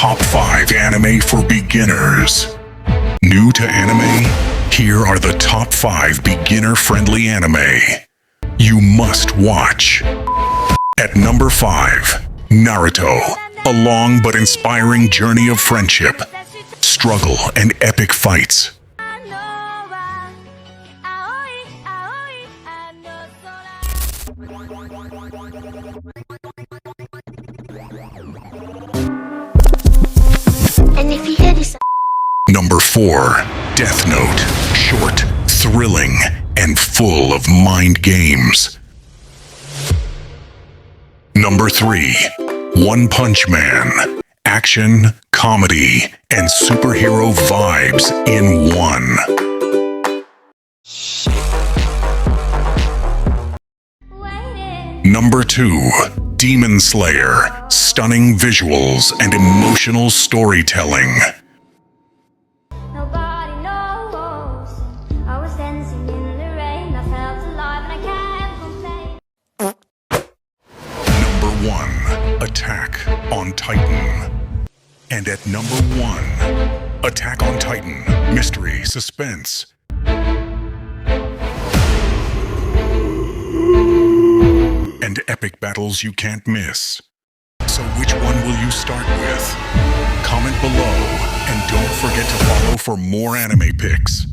Top 5 Anime for Beginners. New to anime? Here are the top 5 beginner-friendly anime you must watch. At number 5, Naruto. A long but inspiring journey of friendship, struggle, and epic fights. And if you hear this... Number 4, Death Note. Short, thrilling, and full of mind games. Number 3, One Punch Man. Action, comedy, and superhero vibes in one. Number 2, Demon Slayer. Stunning visuals and emotional storytelling. Nobody knows. I was dancing in the rain. I felt alive and I can't complain. Number 1, Attack on Titan. And at number 1, Attack on Titan. Mystery, suspense, and epic battles you can't miss. So which one will you start with? Comment below, and don't forget to follow for more anime pics.